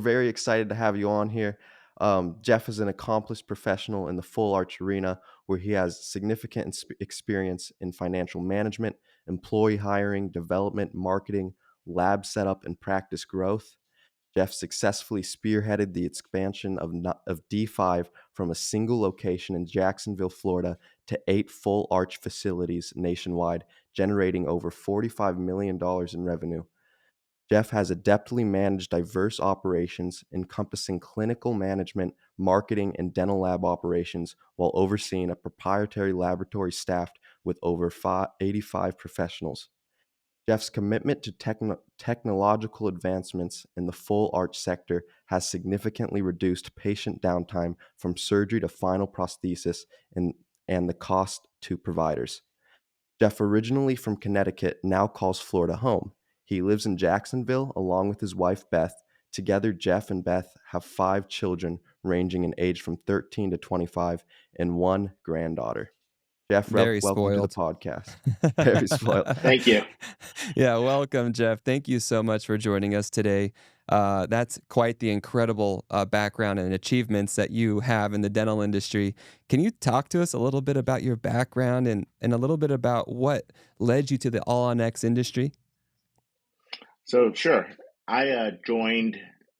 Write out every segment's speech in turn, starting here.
Very excited to have you on here. Jeff is an accomplished professional in the full arch arena where he has significant experience in financial management, employee hiring, development, marketing, lab setup, and practice growth. Jeff successfully spearheaded the expansion of D5 from a single location in Jacksonville, Florida, to 8 full arch facilities nationwide, generating over $45 million in revenue. Jeff has adeptly managed diverse operations encompassing clinical management, marketing, and dental lab operations while overseeing a proprietary laboratory staffed with over 85 professionals. Jeff's commitment to technological advancements in the full arch sector has significantly reduced patient downtime from surgery to final prosthesis and the cost to providers. Jeff, originally from Connecticut, now calls Florida home. He lives in Jacksonville along with his wife, Beth. Together, Jeff and Beth have 5 children ranging in age from 13 to 25 and 1 granddaughter. Jeff, Very welcome to the spoiled. podcast. Very spoiled. Thank you. Yeah, welcome, Jeff. Thank you so much for joining us today. That's quite the incredible background and achievements that you have in the dental industry. Can you talk to us a little bit about your background and a little bit about what led you to the All-on-X industry? So, sure. I joined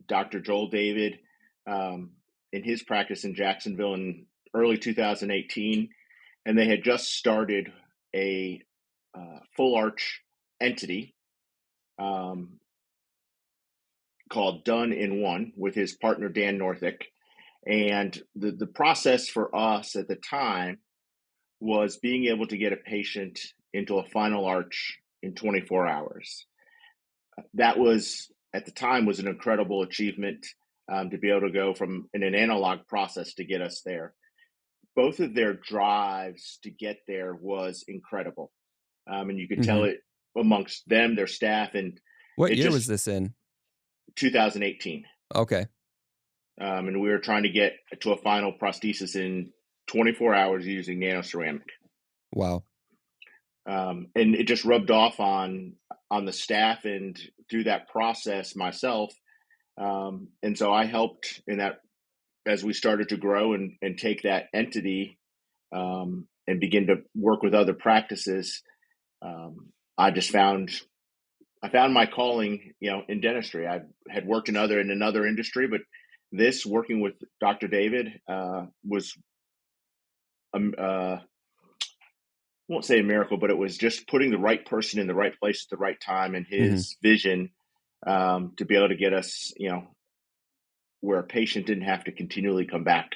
Dr. Joel David in his practice in Jacksonville in early 2018, and they had just started a full arch entity called Done in One with his partner, Dan Northick. And the process for us at the time was being able to get a patient into a final arch in 24 hours. That was, at the time, was an incredible achievement to be able to go from an analog process to get us there. Both of their drives to get there was incredible. And you could tell it amongst them, their staff. And what year was this in? 2018. Okay. And we were trying to get to a final prosthesis in 24 hours using nanoceramic. Wow. And it just rubbed off on the staff and through that process myself. And so I helped in that as we started to grow and take that entity and begin to work with other practices. I found my calling, in dentistry. I had worked in another industry, but this working with Dr. David was won't say a miracle, but it was just putting the right person in the right place at the right time and his vision to be able to get us, where a patient didn't have to continually come back.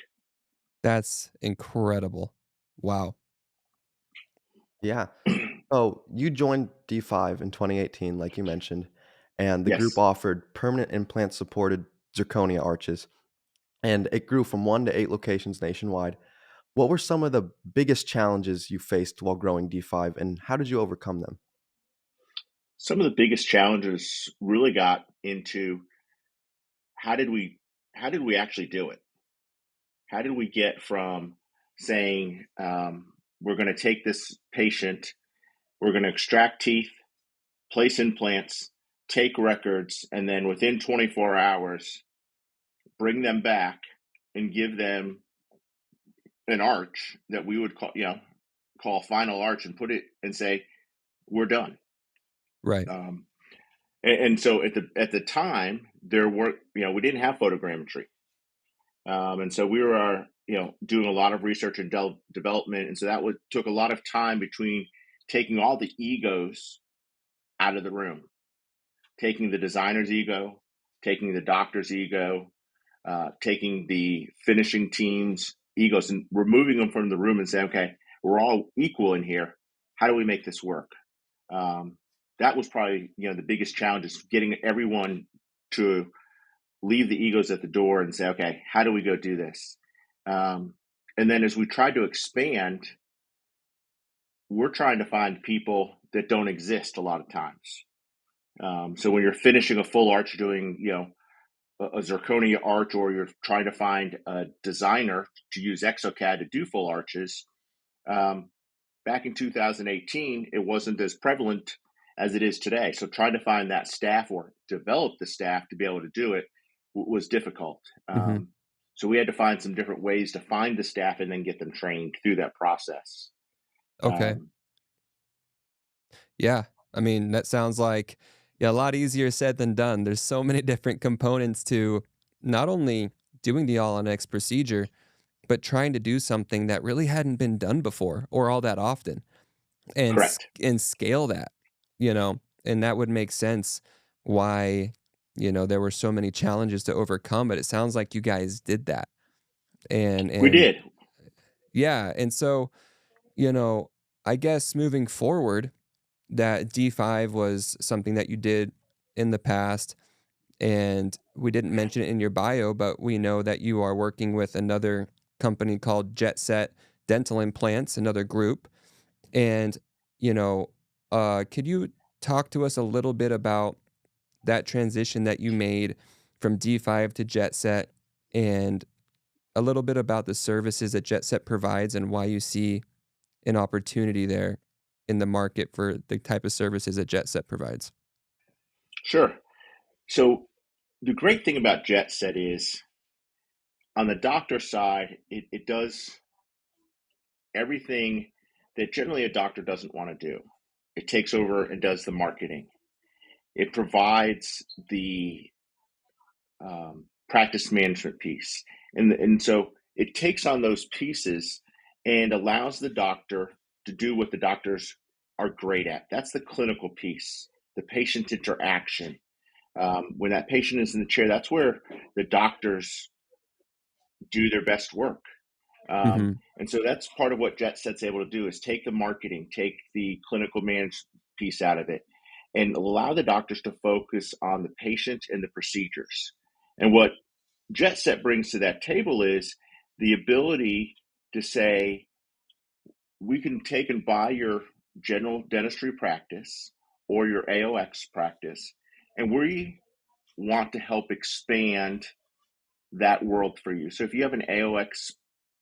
That's incredible. Wow. Yeah. Oh, you joined D5 in 2018, like you mentioned, and the Yes. group offered permanent implant-supported zirconia arches, and it grew from 1 to 8 locations nationwide. What were some of the biggest challenges you faced while growing D5, and how did you overcome them? Some of the biggest challenges really got into how did we actually do it? How did we get from saying we're going to take this patient, we're going to extract teeth, place implants, take records, and then within 24 hours, bring them back and give them an arch that we would call final arch and put it and say, we're done. Right. And so at the time there weren't, we didn't have photogrammetry. And so we were, doing a lot of research and development. And so that took a lot of time between taking all the egos out of the room, taking the designer's ego, taking the doctor's ego, taking the finishing team's egos and removing them from the room and saying, okay, we're all equal in here. How do we make this work? That was probably, the biggest challenge is getting everyone to leave the egos at the door and say, okay, how do we go do this? And then as we tried to expand, we're trying to find people that don't exist a lot of times. So when you're finishing a full arch doing, a zirconia arch, or you're trying to find a designer to use exocad to do full arches, back in 2018, it wasn't as prevalent as it is today. So trying to find that staff or develop the staff to be able to do it was difficult. Hmm. So we had to find some different ways to find the staff and then get them trained through that process. Okay. Um, Yeah. I mean, that sounds like, yeah, a lot easier said than done. There's so many different components to not only doing the all on X procedure, but trying to do something that really hadn't been done before or all that often, Correct. and scale that, and that would make sense why, there were so many challenges to overcome, but it sounds like you guys did that. And We did. yeah, and so, you know, I guess moving forward, that D5 was something that you did in the past, and we didn't mention it in your bio, but we know that you are working with another company called Jet Set Dental Implants, another group. And, you know, could you talk to us a little bit about that transition that you made from D5 to Jet Set, and a little bit about the services that Jet Set provides and why you see an opportunity there in the market for the type of services that Jet Set provides? Sure. So the great thing about Jet Set is on the doctor side, it does everything that generally a doctor doesn't want to do. It takes over and does the marketing. It provides the practice management piece. And so it takes on those pieces and allows the doctor to do what the doctors are great at. That's the clinical piece, the patient interaction. When that patient is in the chair, that's where the doctors do their best work. Mhm. And so that's part of what JetSet's able to do is take the marketing, take the clinical management piece out of it, and allow the doctors to focus on the patient and the procedures. And what JetSet brings to that table is the ability to say, we can take and buy your general dentistry practice or your AOX practice, and we want to help expand that world for you. So if you have an AOX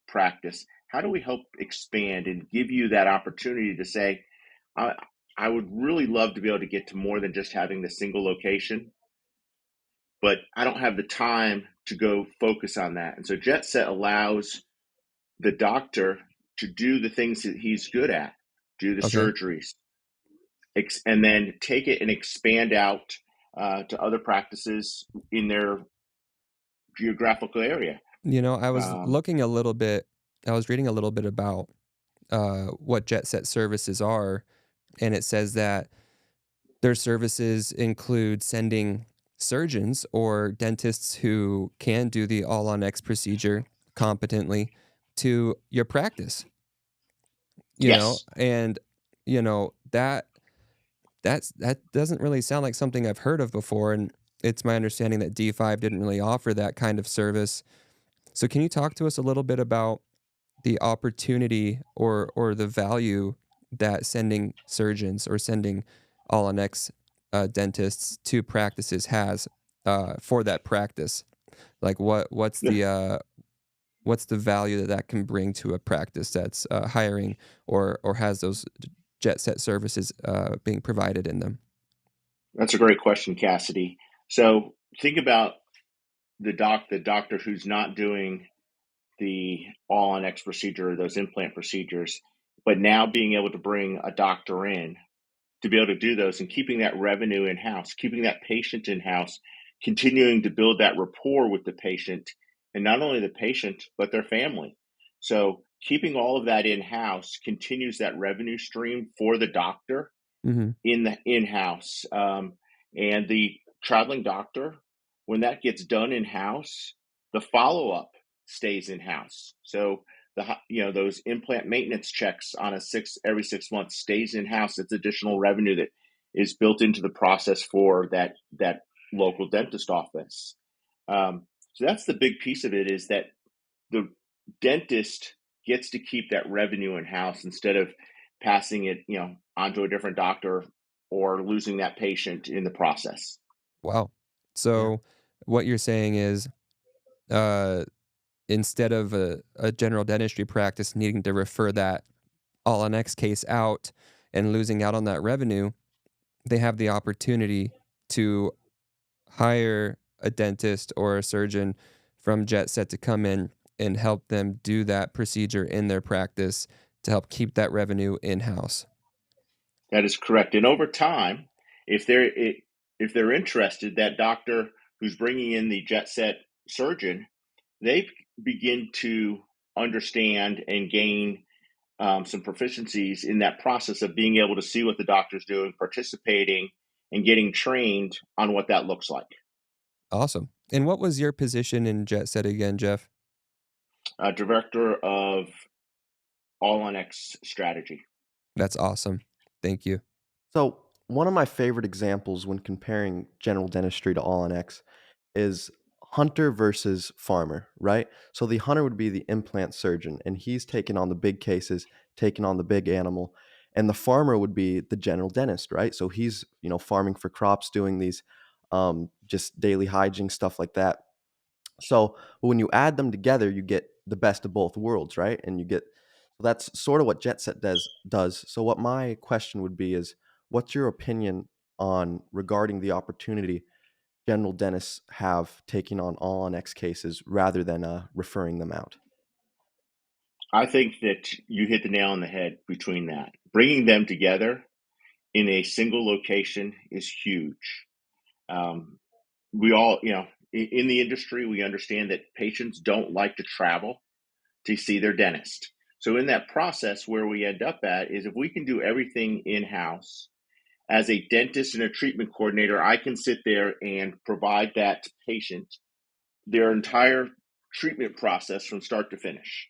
practice, how do we help expand and give you that opportunity to say, I, I would really love to be able to get to more than just having the single location, but I don't have the time to go focus on that. And so JetSet allows the doctor to do the things that he's good at, do the Okay. surgeries, and then take it and expand out to other practices in their geographical area. I was Um, looking a little bit, I was reading a little bit about what Jet Set services are, and it says that their services include sending surgeons or dentists who can do the all on X procedure competently to your practice, yes, and that doesn't really sound like something I've heard of before, and it's my understanding that D5 didn't really offer that kind of service. So can you talk to us a little bit about the opportunity or the value that sending surgeons or sending all on X dentists to practices has for that practice? Like what's the value that that can bring to a practice that's hiring or has those jet set services being provided in them? that's a great question, Cassidy. So think about the doctor who's not doing the all on X procedure or those implant procedures, but now being able to bring a doctor in to be able to do those and keeping that revenue in house, keeping that patient in house, continuing to build that rapport with the patient, and not only the patient, but their family. So keeping all of that in house continues that revenue stream for the doctor Hmm. in the in house. And the traveling doctor, when that gets done in house, the follow up stays in house. So those implant maintenance checks on a every 6 months stays in house. It's additional revenue that is built into the process for that local dentist office. So that's the big piece of it, is that the dentist gets to keep that revenue in house instead of passing it, onto a different doctor or losing that patient in the process. Wow. Yeah. So what you're saying is uh, instead of a general dentistry practice needing to refer that all on X case out and losing out on that revenue, they have the opportunity to hire a dentist or a surgeon from Jet Set to come in and help them do that procedure in their practice to help keep that revenue in-house. That is correct. And over time, if they're interested, that doctor who's bringing in the Jet Set surgeon, they begin to understand and gain some proficiencies in that process of being able to see what the doctor's doing, participating, and getting trained on what that looks like. Awesome. And what was your position in Jet Set again, Jeff? Director of All on X strategy. That's awesome. Thank you. So, one of my favorite examples when comparing general dentistry to All on X is hunter versus farmer, right? So, the hunter would be the implant surgeon, and he's taking on the big cases, taking on the big animal. And the farmer would be the general dentist, right? So, he's, farming for crops, doing these just daily hygiene, stuff like that. So when you add them together, you get the best of both worlds, right? And you get that's sort of what JetSet does. So what my question would be is, what's your opinion on regarding the opportunity general dentists have taking on all on X cases rather than referring them out? I think that you hit the nail on the head between that. Bringing them together in a single location is huge. We all, in the industry, we understand that patients don't like to travel to see their dentist. So in that process, where we end up at is if we can do everything in-house, as a dentist and a treatment coordinator, I can sit there and provide that patient their entire treatment process from start to finish.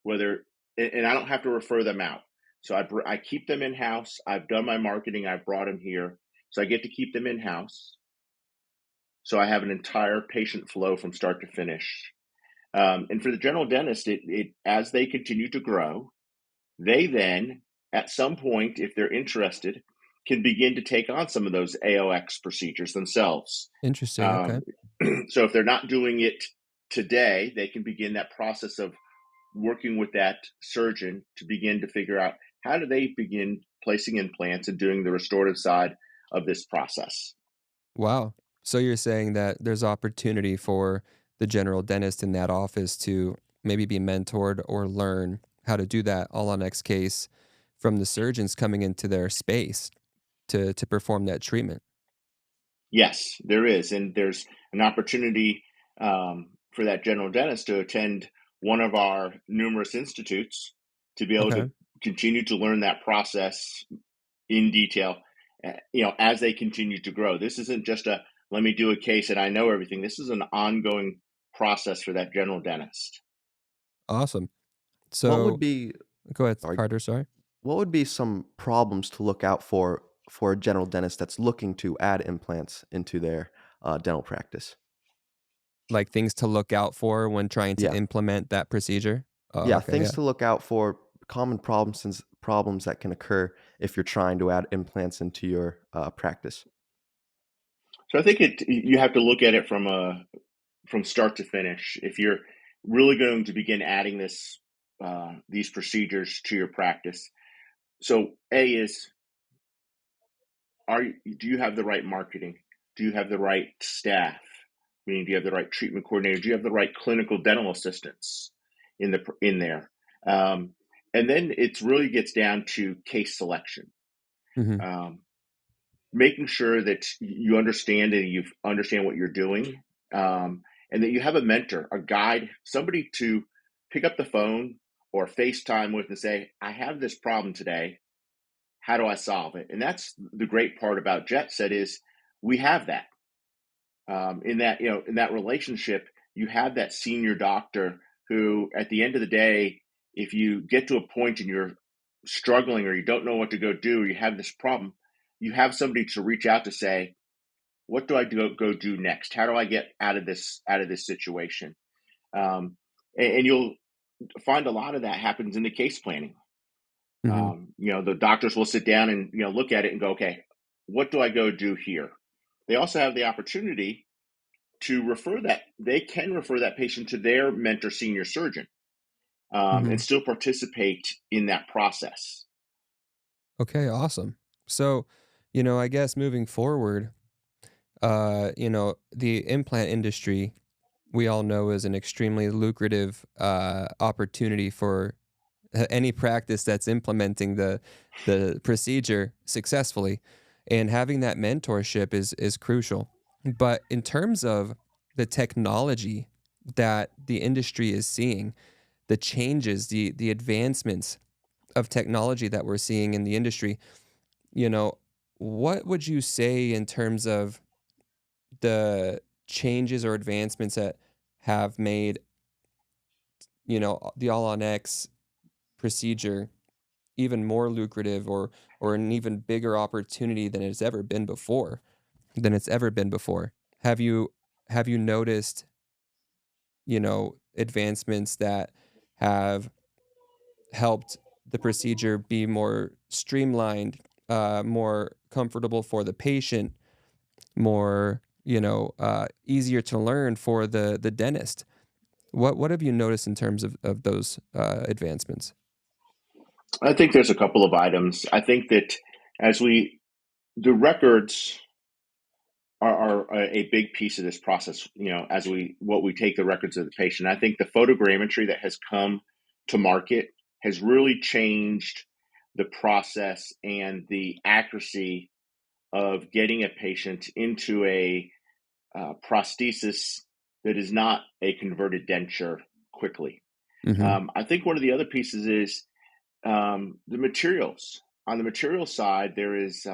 And I don't have to refer them out. So I keep them in-house. I've done my marketing. I've brought them here. So I get to keep them in-house. So I have an entire patient flow from start to finish. And for the general dentist, as they continue to grow, they then, at some point, if they're interested, can begin to take on some of those AOX procedures themselves. Interesting. Okay. So if they're not doing it today, they can begin that process of working with that surgeon to begin to figure out how do they begin placing implants and doing the restorative side of this process. Wow. So you're saying that there's opportunity for the general dentist in that office to maybe be mentored or learn how to do that all on X case from the surgeons coming into their space to perform that treatment. Yes, there is. And there's an opportunity for that general dentist to attend one of our numerous institutes to be able Okay. to continue to learn that process in detail, as they continue to grow. This isn't just a let me do a case and I know everything. This is an ongoing process for that general dentist. Awesome. What would So be go ahead, sorry, Carter. Sorry. what would be some problems to look out for a general dentist that's looking to add implants into their dental practice? Like things to look out for when trying to Yeah. implement that procedure. Oh, Yeah, okay. things Yeah. to look out for, common problems that can occur if you're trying to add implants into your practice. So I think you have to look at it from start to finish. If you're really going to begin adding these procedures to your practice, so A is do you have the right marketing? Do you have the right staff? Meaning, do you have the right treatment coordinator? Do you have the right clinical dental assistants in there? And then it really gets down to case selection, Hmm. um, making sure that you understand and you understand what you're doing, and that you have a mentor, a guide, somebody to pick up the phone or FaceTime with and say, "I have this problem today. How do I solve it?" And that's the great part about Jet Set is we have that. In that relationship, you have that senior doctor who, at the end of the day, if you get to a point and you're struggling or you don't know what to go do or you have this problem, you have somebody to reach out to say, "What do I go do next? How do I get out of this situation?" And you'll find a lot of that happens in the case planning. Hmm. The doctors will sit down and look at it and go, "Okay, what do I go do here?" They also have the opportunity to they can refer that patient to their mentor senior surgeon, Hmm. and still participate in that process. Okay. Awesome. So, I guess moving forward, The implant industry, we all know, is an extremely lucrative opportunity for any practice that's implementing the procedure successfully, and having that mentorship is crucial. But in terms of the technology that the industry is seeing, the changes, the advancements of technology that we're seeing in the industry, you know, what would you say in terms of the changes or advancements that have made, the all on X procedure even more lucrative, or an even bigger opportunity than it's ever been before? Have you noticed, advancements that have helped the procedure be more streamlined, more comfortable for the patient, more, easier to learn for the dentist? What have you noticed in terms of those advancements? I think there's a couple of items. I think that as the records are a big piece of this process. As we take the records of the patient, I think the photogrammetry that has come to market has really changed the process and the accuracy of getting a patient into a prosthesis that is not a converted denture quickly. Hmm. I think one of the other pieces is the materials. On the material side, there is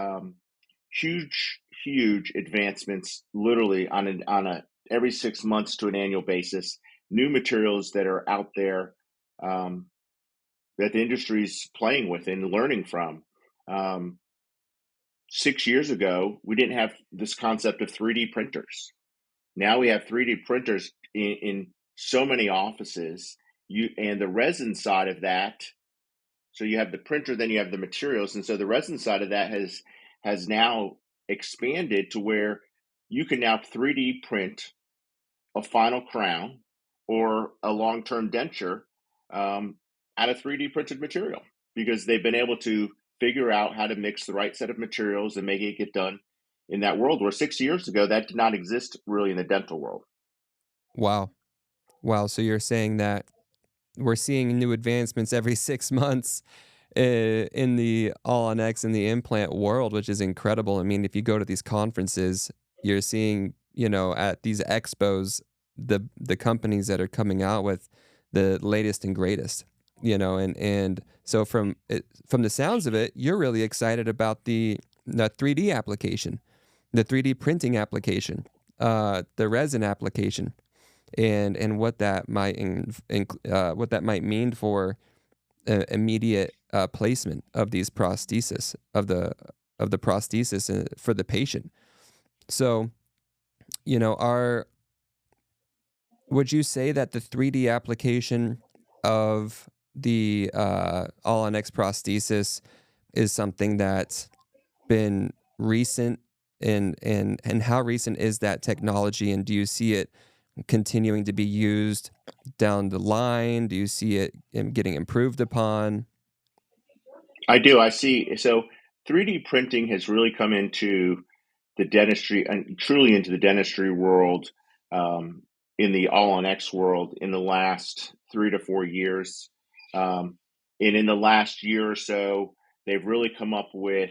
huge advancements, literally on a every 6 months to an annual basis. New materials that are out there, that the industry's playing with and learning from. Um, 6 years ago, we didn't have this concept of 3D printers. Now we have 3D printers in so many offices. And the resin side of that. So you have the printer, then you have the materials, and so the resin side of that has now expanded to where you can now 3D print a final crown or a long-term denture, out of 3D printed material, because they've been able to figure out how to mix the right set of materials and make it get done in that world, where 6 years ago that did not exist really in the dental world. Wow. Wow. So you're saying that we're seeing new advancements every 6 months, in the all on X and the implant world, which is incredible. I mean, if you go to these conferences, you're seeing, at these expos, the companies that are coming out with the latest and greatest, and so from the sounds of it, you're really excited about the 3D application, the 3D printing application, the resin application, and what that might mean for immediate placement of these prosthesis of the prosthesis for the patient. So, are would you say that the 3D application of the all on X prosthesis is something that's been recent, and how recent is that technology, and do you see it continuing to be used down the line? Do you see it getting improved upon? I do. I see. So 3D printing has really come into the dentistry and truly into the dentistry world, um, in the all on X world in the last 3 to 4 years. Um, and in the last year or so, they've really come up with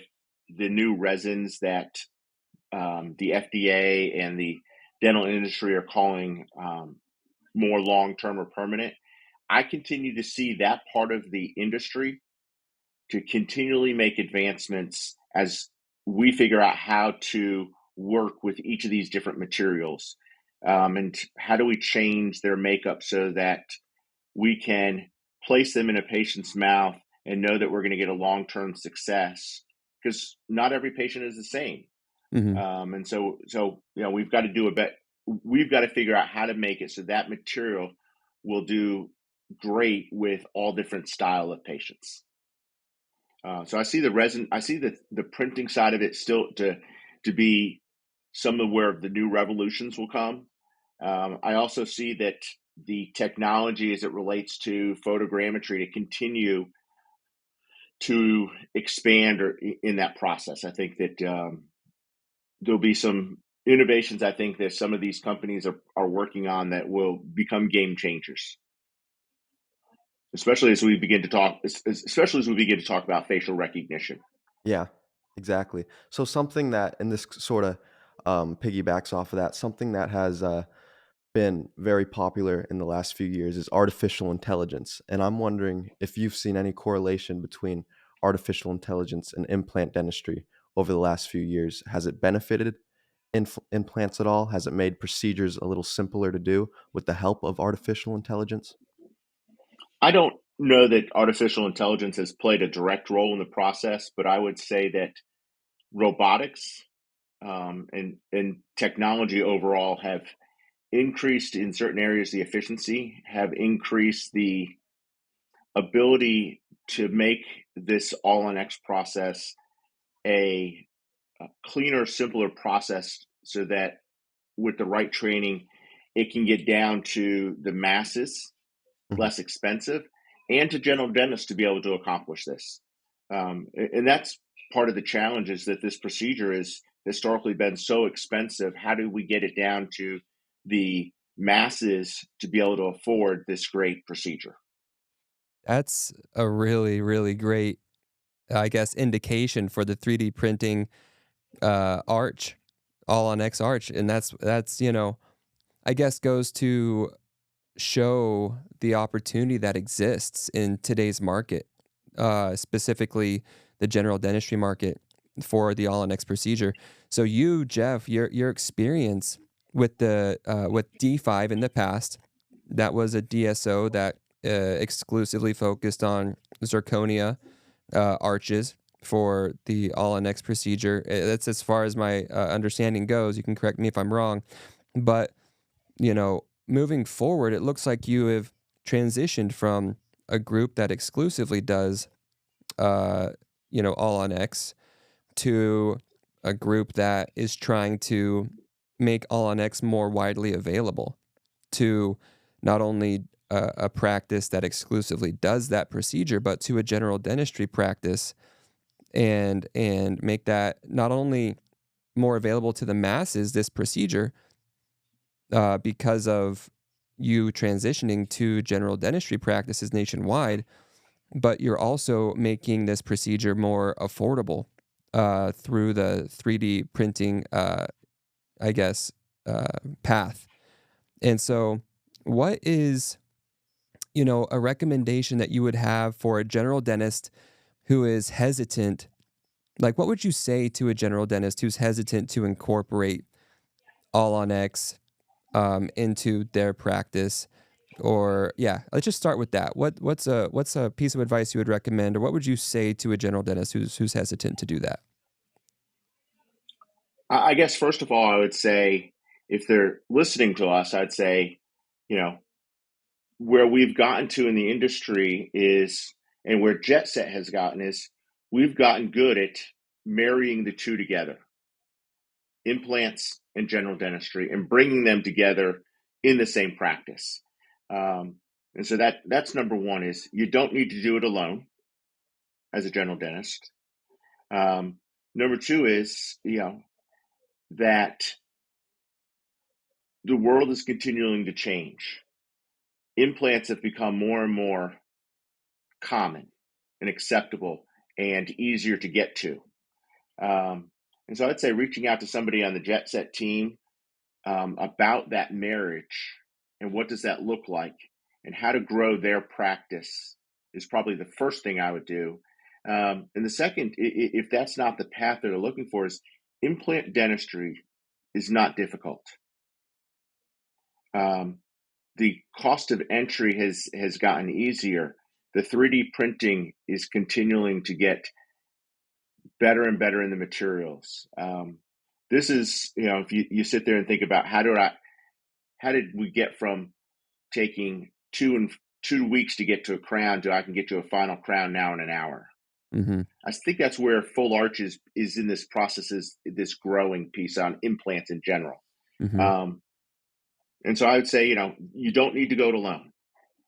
the new resins that, the FDA and the dental industry are calling, more long term or permanent. I continue to see that part of the industry to continually make advancements as we figure out how to work with each of these different materials, and how do we change their makeup so that we can place them in a patient's mouth and know that we're going to get a long-term success, because not every patient is the same. Hmm. And so we've got to do a bet. We've got to figure out how to make it so that material will do great with all different style of patients. So I see the resin, I see the printing side of it still to be some of where the new revolutions will come. I also see that the technology as it relates to photogrammetry to continue to expand or in that process. I think that there'll be some innovations I think that some of these companies are working on that will become game changers, especially as we begin to talk about facial recognition. Yeah, exactly. So something that, and this sort of piggybacks off of that, something that has been very popular in the last few years is artificial intelligence. And I'm wondering if you've seen any correlation between artificial intelligence and implant dentistry over the last few years. Has it benefited implants at all? Has it made procedures a little simpler to do with the help of artificial intelligence? I don't know that artificial intelligence has played a direct role in the process, but I would say that robotics and technology overall have increased in certain areas the efficiency, have increased the ability to make this all on X process a cleaner, simpler process so that with the right training, it can get down to the masses, Mhm. less expensive, and to general dentists to be able to accomplish this. And that's part of the challenge is that this procedure has historically been so expensive. How do we get it down to the masses to be able to afford this great procedure? That's a really, really great, I guess, indication for the 3D printing arch, all on X arch. And that's, I guess goes to show the opportunity that exists in today's market, specifically the general dentistry market for the all on X procedure. So you, Jeff, your experience with D5 in the past, that was a DSO that exclusively focused on zirconia arches for the all on X procedure. That's as far as my understanding goes. You can correct me if I'm wrong, but moving forward, it looks like you have transitioned from a group that exclusively does, all on X to a group that is trying to make all on X more widely available to not only a practice that exclusively does that procedure, but to a general dentistry practice and make that not only more available to the masses, this procedure, because of you transitioning to general dentistry practices nationwide, but you're also making this procedure more affordable through the 3D printing, I guess, path. And so, what is, a recommendation that you would have for a general dentist who is hesitant? Like, what would you say to a general dentist who's hesitant to incorporate all on X into their practice? Or yeah, let's just start with that. What's a piece of advice you would recommend, or what would you say to a general dentist who's hesitant to do that? I guess first of all, I would say if they're listening to us, I'd say, you know, where we've gotten to in the industry is, and where Jet Set has gotten is, we've gotten good at marrying the two together, implants and general dentistry, and bringing them together in the same practice. And so that's number one is you don't need to do it alone as a general dentist. Number two is, that the world is continuing to change. Implants have become more and more common and acceptable and easier to get to. And so I'd say reaching out to somebody on the Jet Set team about that marriage and what does that look like and how to grow their practice is probably the first thing I would do. And the second, if that's not the path that they're looking for, is implant dentistry is not difficult. Um, the cost of entry has gotten easier. The 3D printing is continuing to get better and better in the materials. This is, if you sit there and think about how did we get from taking 2 weeks to get to a crown to I can get to a final crown now in an hour. Mm-hmm. I think that's where full arch is in this process, is this growing piece on implants in general. Mm-hmm. Um, and so I would say, you don't need to go it alone.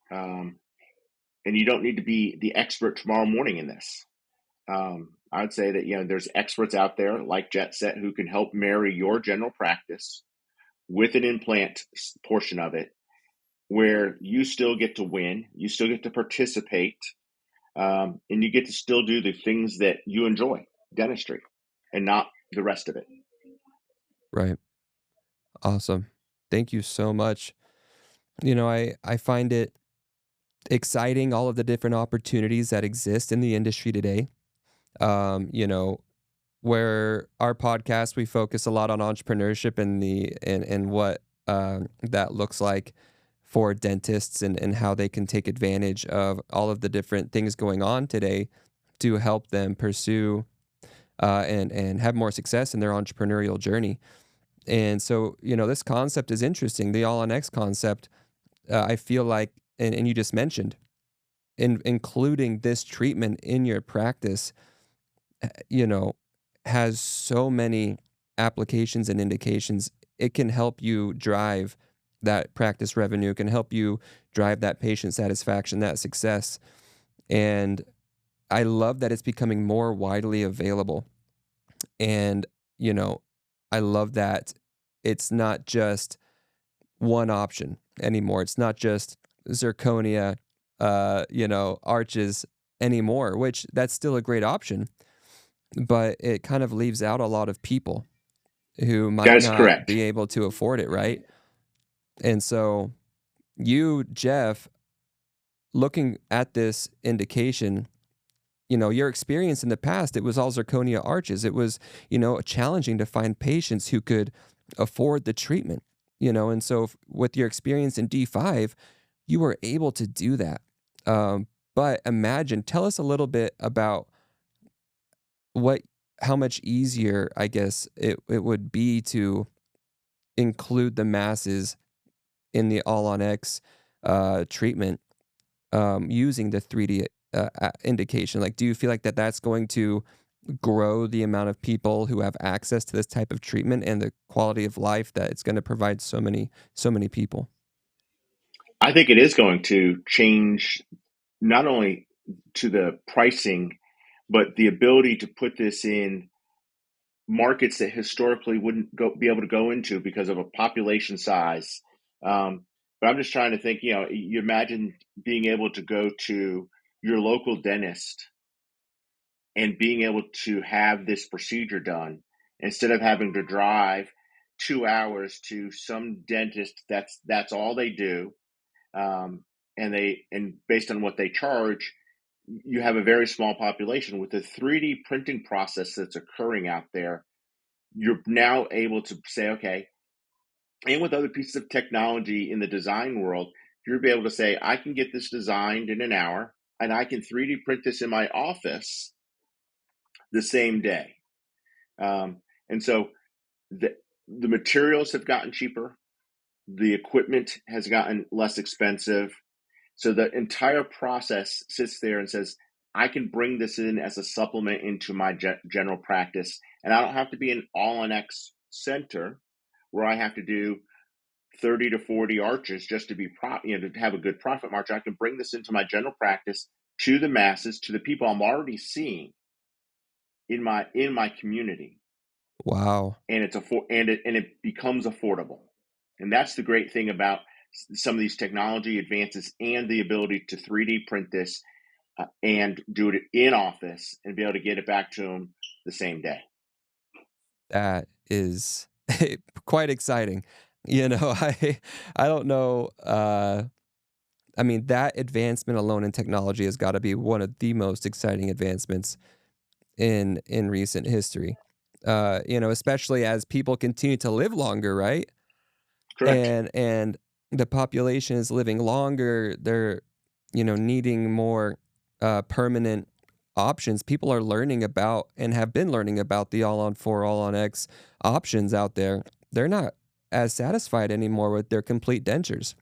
And you don't need to be the expert tomorrow morning in this. I'd say that, there's experts out there like Jet Set who can help marry your general practice with an implant portion of it, where you still get to win, you still get to participate, and you get to still do the things that you enjoy, dentistry, and not the rest of it. Right. Awesome. Thank you so much. I find it exciting, all of the different opportunities that exist in the industry today. You know, where our podcast, we focus a lot on entrepreneurship and what that looks like for dentists and how they can take advantage of all of the different things going on today to help them pursue and have more success in their entrepreneurial journey. And so, this concept is interesting. The all on X concept, I feel like, and you just mentioned, including this treatment in your practice, you know, has so many applications and indications. It can help you drive that practice revenue, can help you drive that patient satisfaction, that success. And I love that it's becoming more widely available. And, I love that it's not just one option anymore. It's not just zirconia, arches anymore, which that's still a great option, but it kind of leaves out a lot of people who That might is not correct. be able to afford it, right? And so you, Jeff, looking at this indication, your experience in the past, it was all zirconia arches. It was, challenging to find patients who could afford the treatment, and so with your experience in D5, you were able to do that. But tell us a little bit about how much easier, I guess, it would be to include the masses in the all on X treatment using the 3D indication. Like, do you feel like that's going to grow the amount of people who have access to this type of treatment and the quality of life that it's going to provide so many people? I think it is going to change not only to the pricing, but the ability to put this in markets that historically wouldn't be able to go into because of a population size. But I'm just trying to think, you imagine being able to go to your local dentist and being able to have this procedure done instead of having to drive 2 hours to some dentist. That's all they do. And based on what they charge, you have a very small population. With the 3D printing process that's occurring out there, you're now able to say, okay, and with other pieces of technology in the design world, you'll be able to say, I can get this designed in an hour and I can 3D print this in my office the same day. And so the materials have gotten cheaper. The equipment has gotten less expensive. So the entire process sits there and says, I can bring this in as a supplement into my general practice. And I don't have to be an all-on-X center where I have to do 30 to 40 arches just to be to have a good profit margin. I can bring this into my general practice to the masses, to the people I'm already seeing in my community. Wow. And it becomes affordable. And that's the great thing about some of these technology advances and the ability to 3D print this and do it in office and be able to get it back to them the same day. That is quite exciting. I don't know. That advancement alone in technology has got to be one of the most exciting advancements in recent history. Especially as people continue to live longer, right? Correct. And the population is living longer. They're, needing more permanent options. People are learning about and have been learning about the all on 4, all on X options out there. They're not as satisfied anymore with their complete dentures.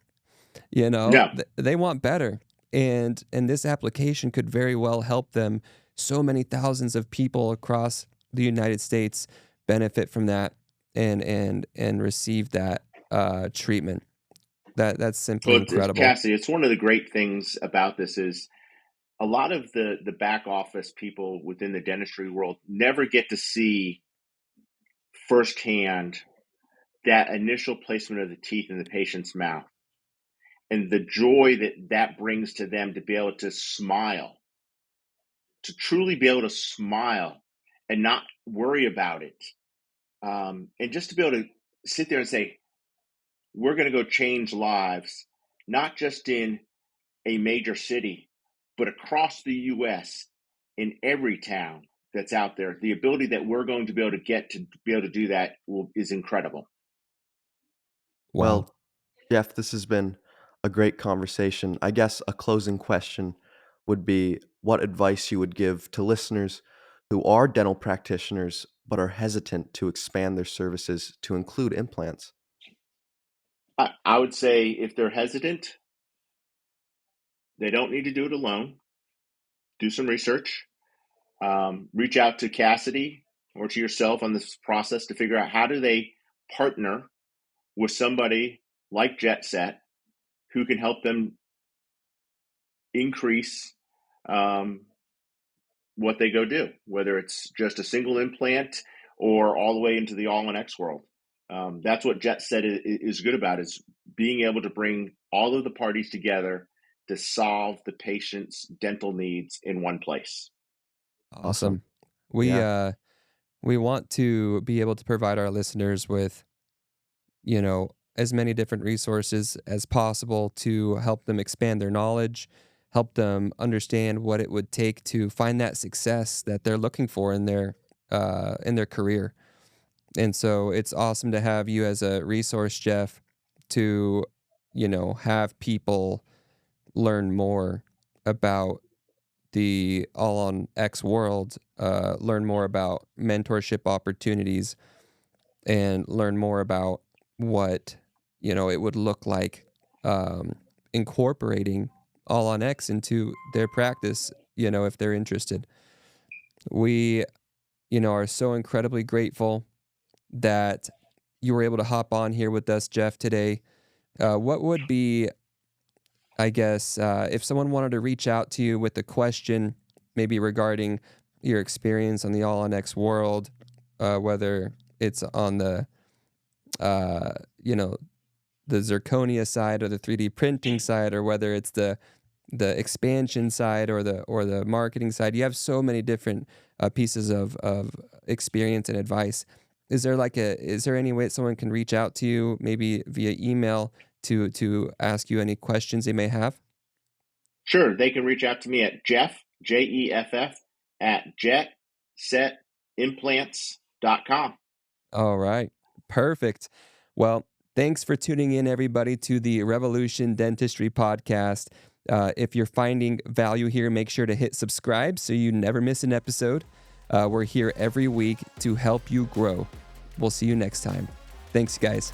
No. They want better. And this application could very well help them. So many thousands of people across the United States benefit from that and receive that treatment. That's simply Well, incredible. Cassie, it's one of the great things about this is a lot of the back office people within the dentistry world never get to see firsthand that initial placement of the teeth in the patient's mouth and the joy that that brings to them to be able to smile, to truly be able to smile and not worry about it. And just to be able to sit there and say, we're going to go change lives, not just in a major city, but across the US, in every town that's out there. The ability that we're going to be able to get to be able to do that is incredible. Wow. Well, Jeff, this has been a great conversation. I guess a closing question would be what advice you would give to listeners who are dental practitioners but are hesitant to expand their services to include implants? I would say if they're hesitant, they don't need to do it alone. Do some research. Reach out to Cassidy or to yourself on this process to figure out how do they partner with somebody like JetSet who can help them increase what they go do, whether it's just a single implant or all the way into the all-on-X world. That's what JetSet is good about, is being able to bring all of the parties together to solve the patient's dental needs in one place. Awesome. We Yeah. we want to be able to provide our listeners with, as many different resources as possible to help them expand their knowledge, help them understand what it would take to find that success that they're looking for in their career. And so it's awesome to have you as a resource, Jeff, to, have people learn more about the all on X world, learn more about mentorship opportunities, and learn more about what, it would look like incorporating all on X into their practice, if they're interested. We, are so incredibly grateful that you were able to hop on here with us, Jeff, today. What would be, I guess, if someone wanted to reach out to you with a question, maybe regarding your experience on the All on X world, whether it's on the, the zirconia side or the 3D printing side, or whether it's the expansion side or the marketing side, you have so many different pieces of experience and advice. Is there any way that someone can reach out to you, maybe via email, to ask you any questions they may have? Sure, they can reach out to me at Jeff, Jeff, at jetsetimplants.com. All right. Perfect. Well, thanks for tuning in, everybody, to the Revolution Dentistry Podcast. If you're finding value here, make sure to hit subscribe so you never miss an episode. We're here every week to help you grow. We'll see you next time. Thanks, guys.